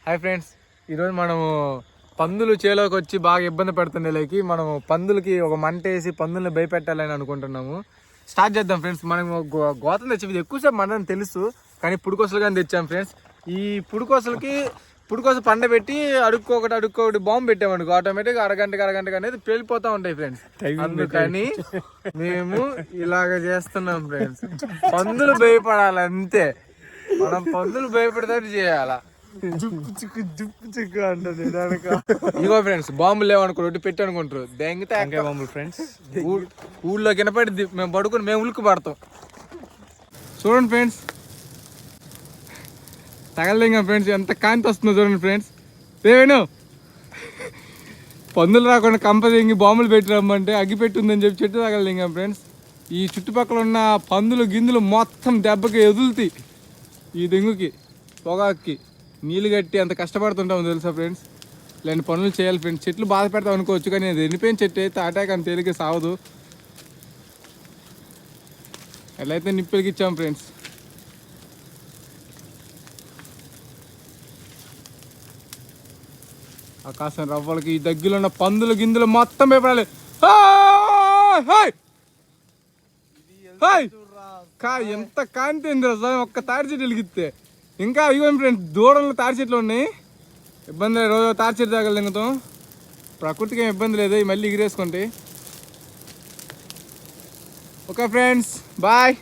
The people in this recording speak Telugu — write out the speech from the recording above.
హాయ్ ఫ్రెండ్స్, ఈరోజు మనము పందులు చేలోకి వచ్చి బాగా ఇబ్బంది పడుతుండేకి మనము పందులకి ఒక మంట వేసి పందుల్ని భయపెట్టాలని అనుకుంటున్నాము. స్టార్ట్ చేద్దాం ఫ్రెండ్స్. మనం గోతం తెచ్చి ఎక్కువసేపు మంటని తెలుసు, కానీ పుడికొసలు కానీ తెచ్చాం ఫ్రెండ్స్. ఈ పుడికొస పండబెట్టి అడుక్కొకటి బాంబు పెట్టామనుకో ఆటోమేటిక్గా అరగంటకి అనేది పేలిపోతూ ఉంటాయి ఫ్రెండ్స్. అందుకని మేము ఇలాగ చేస్తున్నాం ఫ్రెండ్స్. పందులు భయపడాలంతే, మనం పందులు భయపడతాడు చేయాలా. ఇగో ఫ్రెండ్స్, బాంబులు లేవనుకో రొట్టి పెట్టి అనుకుంటారు, దెంగితే బాంబులు ఫ్రెండ్స్. ఊళ్ళో కినపడి మేము పడుకుని మేము ఉలిక్కి పడతాం. చూడండి ఫ్రెండ్స్, తగలదింగా ఫ్రెండ్స్, ఎంత కాంతి వస్తుందో చూడండి ఫ్రెండ్స్. ఏవేను పందులు రాకుండా కంప తెంగి బాంబులు పెట్టి రమ్మంటే అగ్గి పెట్టి ఉందని చెప్పి చెట్టు తగలదింగా ఫ్రెండ్స్. ఈ చుట్టుపక్కల ఉన్న పందులు గిందులు మొత్తం దెబ్బకి ఎదులుతాయి. ఈ దెంగుకి పొగాకి నీళ్ళు కట్టి అంత కష్టపడుతుంటాము తెలుసా ఫ్రెండ్స్. ఇలాంటి పనులు చేయాలి ఫ్రెండ్స్. చెట్లు బాధ పెడతాం అనుకోవచ్చు, కానీ అది ఎండిపోయిన చెట్టు అయితే అటాక్ అంత తేలిక సావదు. ఎలా అయితే నిప్పులకి ఇచ్చాం ఫ్రెండ్స్. ఆకాశం రవ్వలకి ఈ దగ్గరలో ఉన్న పందులు గిందులు మొత్తం భయపడాలి. ఎంత కాంతి ఒక్క తాడి చెట్టు వెలిగిస్తే. ఇంకా ఇవ్వండి ఫ్రెండ్స్, దూరంలో తాడి చెట్లు ఉన్నాయి. ఇబ్బంది లేదు, రోజు తాడి చెట్టు దగ్గర దింగుతాం. ప్రకృతికి ఏం ఇబ్బంది లేదు, మళ్ళీ ఎగిరేసుకుంటే. Okay friends, bye.